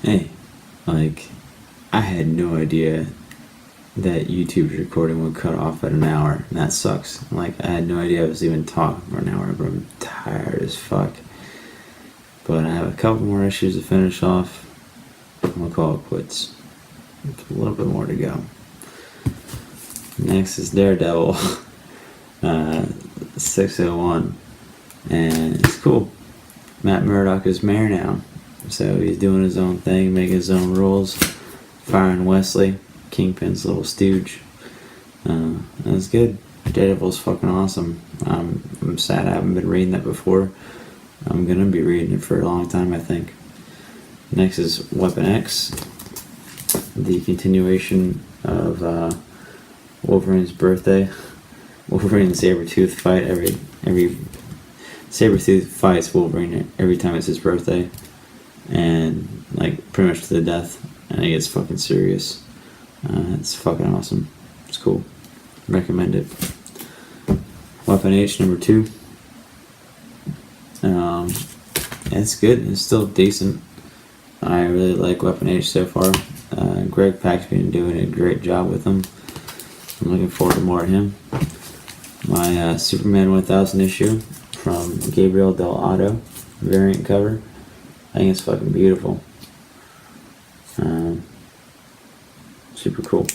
Hey, like, I had no idea that YouTube's recording would cut off at an hour, and that sucks. Like, I had no idea I was even talking for an hour, but I'm tired as fuck. But I have a couple more issues to finish off. I'm gonna call it quits. A little bit more to go. Next is Daredevil, 601, and it's cool. Matt Murdock is mayor now, so he's doing his own thing, making his own rules, firing Wesley, Kingpin's little stooge. That's good. Daredevil's fucking awesome. I'm sad I haven't been reading that before. I'm gonna be reading it for a long time, I think. Next is Weapon X, the continuation of Wolverine's birthday. Wolverine and Sabretooth fight every Sabretooth fights Wolverine every time it's his birthday, and like pretty much to the death, and it gets fucking serious. It's fucking awesome. It's cool. Recommend it. Weapon H #2. It's good. It's still decent. I really like Weapon H so far. Greg Pak's been doing a great job with them. I'm looking forward to more of him. My Superman 1000 issue from Gabriel Del Otto variant cover. I think it's fucking beautiful. Super cool.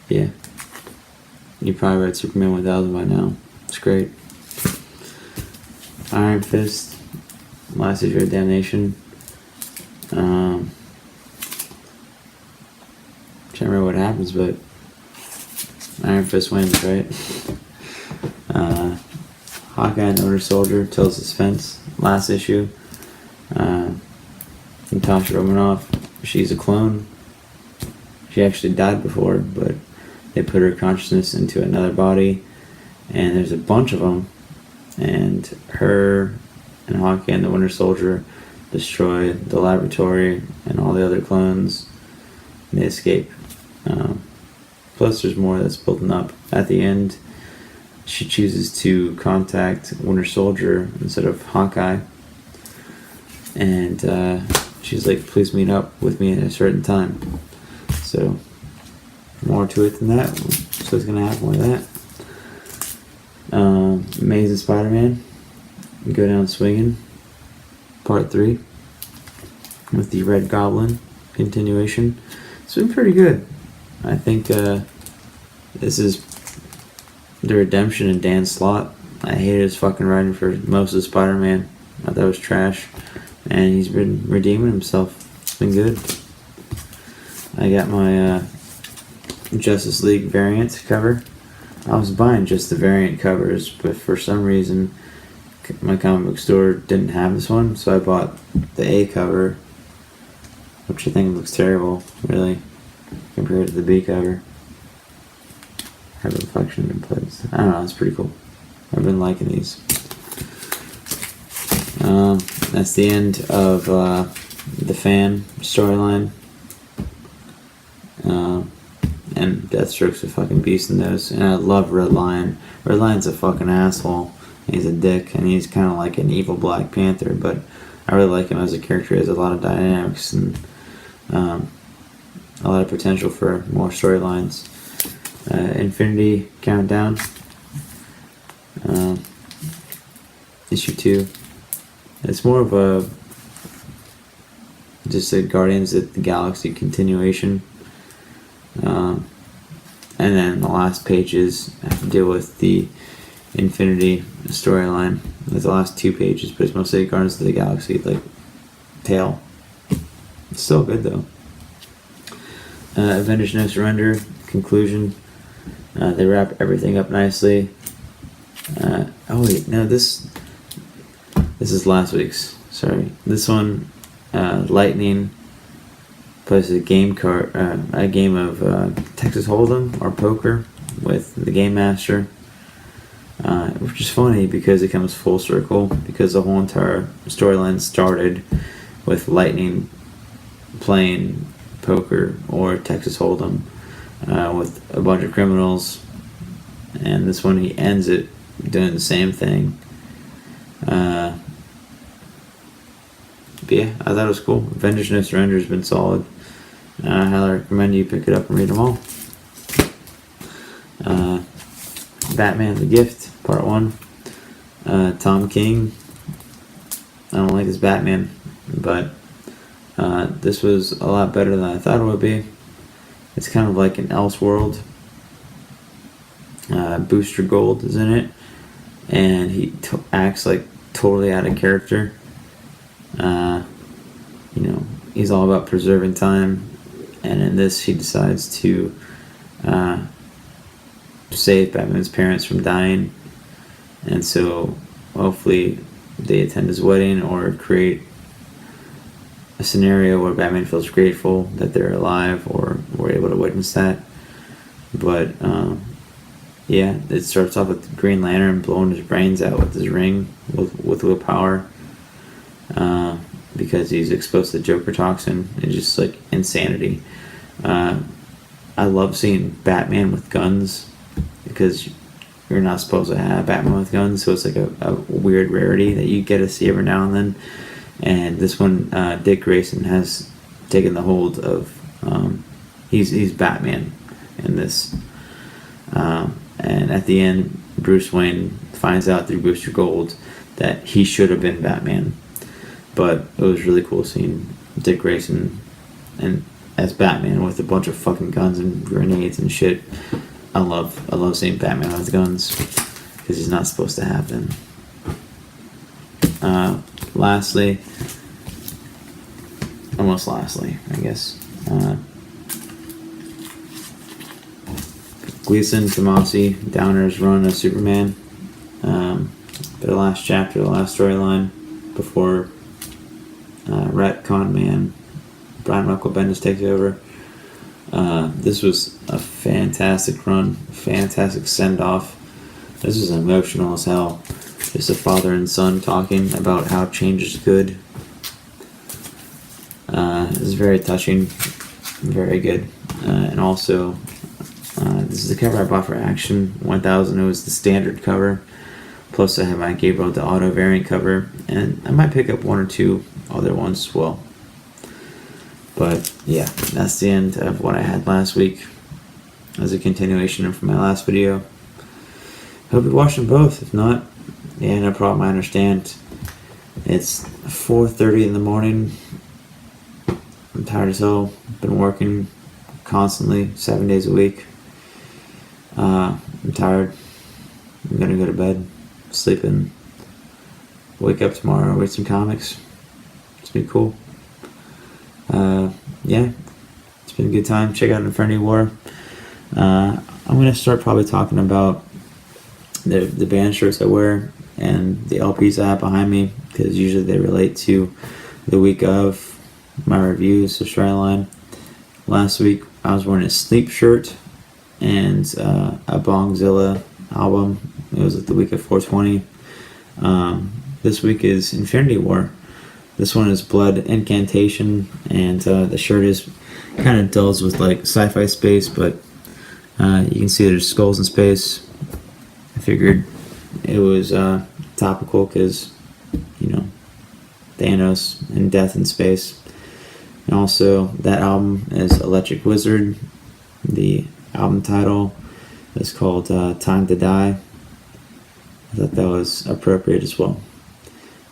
Yeah. You probably read Superman 1000 by now. It's great. Iron Fist, last issue of Damnation. Can't remember what happens, but Iron Fist wins, right? Hawkeye and the Winter Soldier, Till Suspense, last issue. Natasha Romanoff, she's a clone. She actually died before, but they put her consciousness into another body, and there's a bunch of them, and her and Hawkeye and the Winter Soldier destroy the laboratory and all the other clones, and they escape. Plus there's more that's building up. At the end, she chooses to contact Winter Soldier instead of Hawkeye, and she's like, please meet up with me at a certain time. So more to it than that, so it's gonna have more of that. Amazing Spider-Man, Go Down Swinging, Part 3, with the Red Goblin continuation. It's been pretty good. I think this is the redemption of Dan Slott. I hated his fucking writing for most of Spider-Man. I thought it was trash, and he's been redeeming himself. It's been good. I got my Justice League variant cover. I was buying just the variant covers, but for some reason my comic book store didn't have this one, so I bought the A cover, which I think looks terrible, really, compared to the B cover. Have reflection in place. I don't know, it's pretty cool. I've been liking these. That's the end of the fan storyline. And Deathstroke's a fucking beast in those. And I love Red Lion. Red Lion's a fucking asshole. He's a dick, and he's kind of like an evil Black Panther, but I really like him as a character. He has a lot of dynamics and a lot of potential for more storylines. Infinity Countdown, issue 2. It's more of a just a Guardians of the Galaxy continuation. And then the last pages have to deal with the Infinity storyline. There's the last 2 pages, but it's mostly Guardians of the Galaxy, like, tale. It's still good, though. Avengers No Surrender, conclusion. They wrap everything up nicely. Oh wait, no, this is last week's. Sorry. This one, Lightning plays a game of Texas Hold'em or poker with the game master, which is funny because it comes full circle, because the whole entire storyline started with Lightning playing poker or Texas Hold'em with a bunch of criminals, and this one he ends it doing the same thing. yeah, I thought it was cool. Avengers No Surrender has been solid. I highly recommend you pick it up and read them all. Batman the Gift, Part 1. Tom King. I don't like his Batman, but this was a lot better than I thought it would be. It's kind of like an Elseworld. Booster Gold is in it, and he acts like totally out of character. He's all about preserving time, and in this he decides to save Batman's parents from dying, and so hopefully they attend his wedding or create a scenario where Batman feels grateful that they're alive or we're able to witness that. But it starts off with Green Lantern blowing his brains out with his ring with willpower, because he's exposed to the Joker toxin. It's just like insanity. I love seeing Batman with guns, because you're not supposed to have Batman with guns, so it's like a weird rarity that you get to see every now and then. And this one, Dick Grayson has taken the hold of. He's Batman in this. And at the end, Bruce Wayne finds out through Booster Gold that he should have been Batman. But it was really cool seeing Dick Grayson and as Batman with a bunch of fucking guns and grenades and shit. I love seeing Batman with guns, because he's not supposed to have them. Lastly, I guess. Gleason, Tomasi, Downer's run of Superman. The last chapter, the last storyline before Retcon Man, Brian Michael Bendis takes over. This was a fantastic run, fantastic send-off. This was emotional as hell. Just a father and son talking about how change is good. This is very touching, very good. And also, this is the cover I bought for Action 1000. It was the standard cover. Plus I have my Gabriel the Auto variant cover. And I might pick up one or two other ones as well. But yeah, that's the end of what I had last week as a continuation from my last video. Hope you watched them both. If not, yeah, no problem. I understand. It's 4:30 in the morning. I'm tired as hell. Been working constantly, 7 days a week. I'm tired. I'm gonna go to bed, sleep in, wake up tomorrow, read some comics. It's been cool. Yeah, it's been a good time. Check out Infinity War. I'm gonna start probably talking about the band shirts I wear and the LPs I have behind me, because usually they relate to the week of my reviews of Storyline. Last week I was wearing a Sleep shirt and a Bongzilla album. It was like the week of 420. This week is Infinity War. This one is Blood Incantation, and the shirt is kind of deals with like sci-fi space, but you can see there's skulls in space. I figured it was topical because, Thanos and death in space. And also, that album is Electric Wizard. The album title is called Time to Die. I thought that was appropriate as well.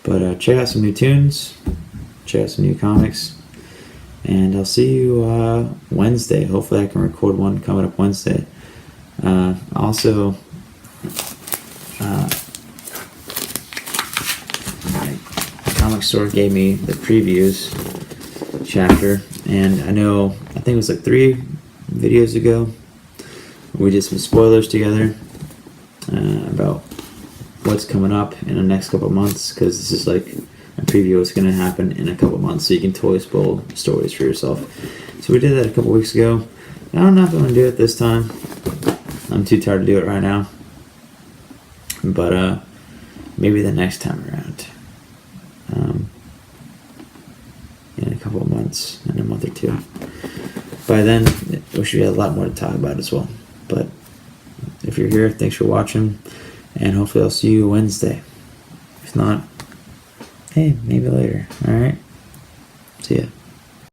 But check out some new tunes, check out some new comics, and I'll see you Wednesday. Hopefully I can record one coming up Wednesday. Also, my comic store gave me the previews chapter, and I think it was like 3 videos ago, we did some spoilers together about what's coming up in the next couple of months, because this is like a preview of what's going to happen in a couple of months, so you can totally spoil stories for yourself. So we did that a couple weeks ago. I don't know if I'm going to do it this time. I'm too tired to do it right now. But maybe the next time around. In a couple of months, in a month or two. By then, we should have a lot more to talk about as well. But if you're here, thanks for watching. And hopefully I'll see you Wednesday. If not, hey, maybe later. Alright? See ya.